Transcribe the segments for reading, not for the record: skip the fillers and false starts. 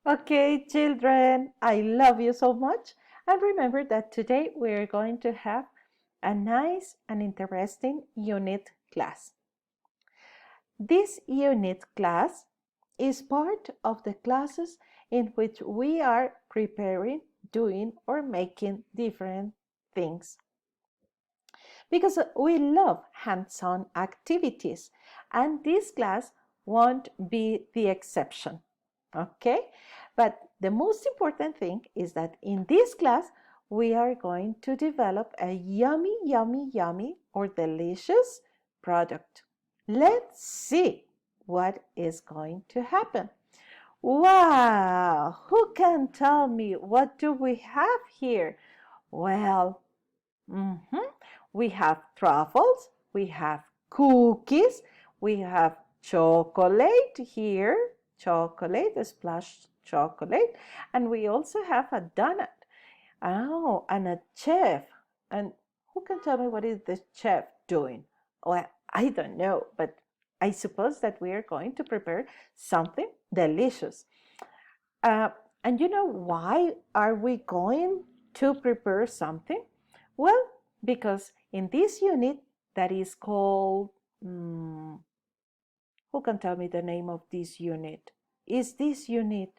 Okay, children, I love you so much. And remember that today we're going to have a nice and interesting unit class. This unit class is part of the classes in which we are preparing, doing, or making different things. Because we love hands-on activities, and this class won't be the exception. Okay? But the most important thing is that in this class, we are going to develop a yummy, yummy, yummy or delicious product. Let's see what is going to happen. Wow! Who can tell me what do we have here? Well, we have truffles, we have cookies, we have chocolate here, chocolate, splashed chocolate, and we also have a donut. Oh, and a chef. And who can tell me what is the chef doing? Well, I don't know, but I suppose that we are going to prepare something delicious. Uh, and you know why are we going to prepare something? Well, because in this unit that is called, who can tell me the name of this unit? Is this unit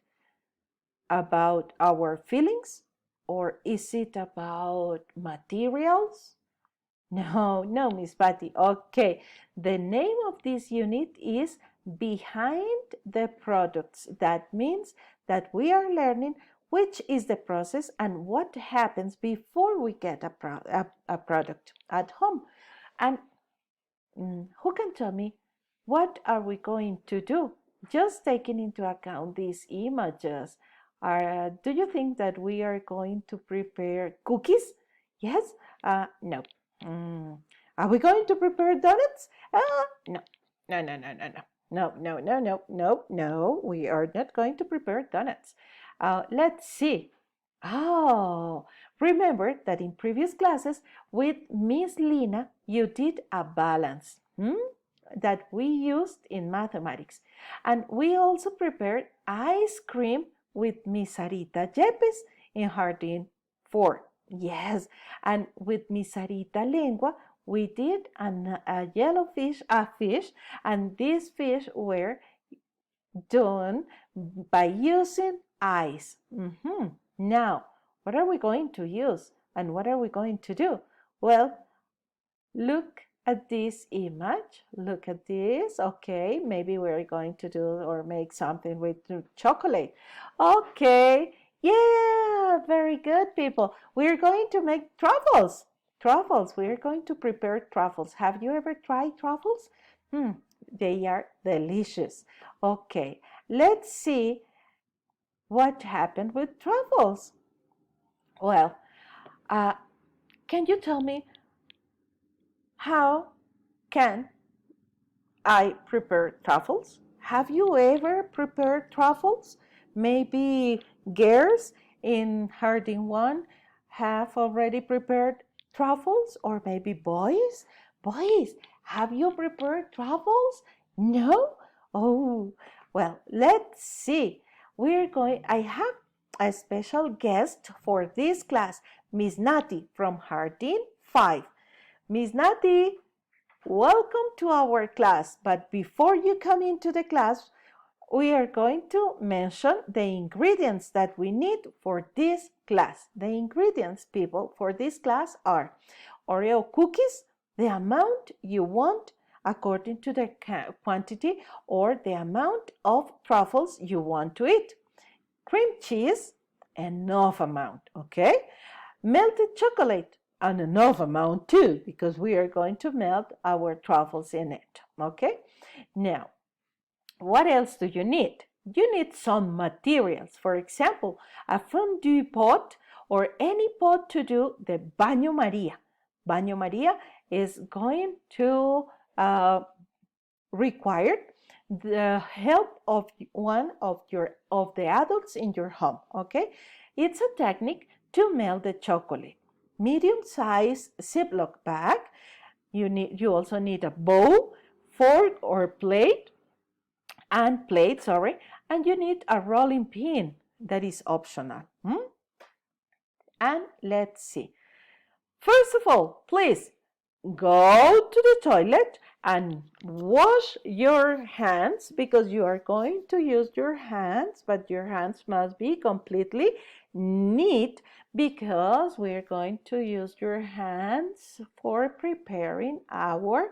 about our feelings or is it about materials? No, Miss Patty. Okay, the name of this unit is Behind the Products. That means that we are learning which is the process and what happens before we get a product at home. And who can tell me what are we going to do? Just taking into account these images, do you think that we are going to prepare cookies? Yes? No. Are we going to prepare donuts? No. No, no, no, no, no. No, no, no, no, no, no. We are not going to prepare donuts. Let's see. Oh, remember that in previous classes with Miss Lina, you did a balance that we used in mathematics. And we also prepared ice cream with Miss Sarita Yepes in Jardín 4. Yes, and with Miss Sarita Lengua, we did a yellow fish, a fish, and these fish were done by using ice. Now, what are we going to use and what are we going to do? Well, look at this image. Look at this. Okay, maybe we're going to do or make something with chocolate. Okay, yeah, very good, people. We're going to make truffles. Truffles. We're going to prepare truffles. Have you ever tried truffles? They are delicious. Okay, let's see what happened with truffles. Well, can you tell me how can I prepare truffles? Have you ever prepared truffles? Maybe girls in Harding 1 have already prepared truffles, or maybe boys? Boys, have you prepared truffles? No? Oh, well, let's see. I have a special guest for this class, Miss Nati from Harding 5. Miss Nati, welcome to our class. But before you come into the class, we are going to mention the ingredients that we need for this class. The ingredients, people, for this class are Oreo cookies, the amount you want according to the quantity or the amount of truffles you want to eat. Cream cheese, enough amount, okay? Melted chocolate, and enough amount too, because we are going to melt our truffles in it, okay? Now, what else do you need? You need some materials. For example, a fondue pot or any pot to do the baño María. Baño María is going to require the help of one of the adults in your home, okay? It's a technique to melt the chocolate. Medium-sized Ziploc bag. You also need a bowl, fork or plate, And you need a rolling pin that is optional. And let's see. First of all, please go to the toilet and wash your hands because you are going to use your hands, but your hands must be completely neat because we're going to use your hands for preparing our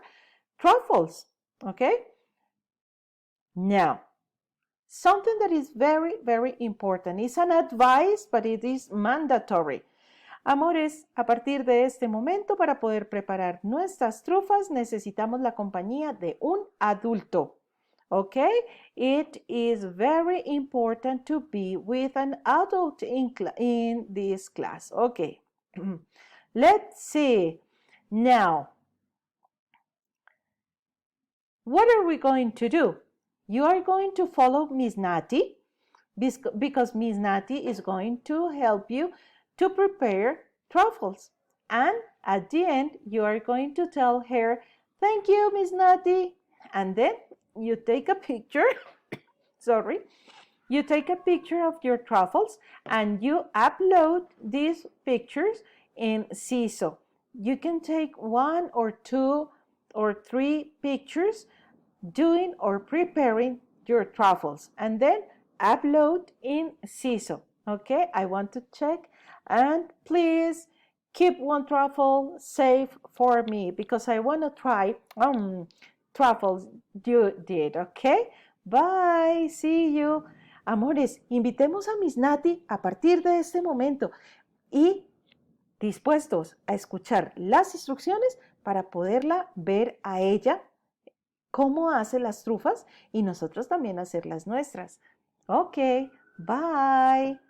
truffles, okay? Now, something that is very, very important. It's an advice, but it is mandatory. Amores, a partir de este momento, para poder preparar nuestras trufas, necesitamos la compañía de un adulto. Okay? It is very important to be with an adult in this class. Okay. Let's see. Now, what are we going to do? You are going to follow Miss Natty because Miss Natty is going to help you to prepare truffles. And at the end, you are going to tell her, thank you, Miss Natty. And then you take a picture, sorry, you take a picture of your truffles and you upload these pictures in CISO. You can take 1 or 2 or 3 pictures doing or preparing your truffles and then upload in CISO. Okay, I want to check, and please keep one truffle safe for me because I want to try truffles you did. Okay, bye, see you. Amores, invitemos a Miss Natty a partir de este momento y dispuestos a escuchar las instrucciones para poderla ver a ella cómo hace las trufas y nosotros también hacer las nuestras. Ok, bye.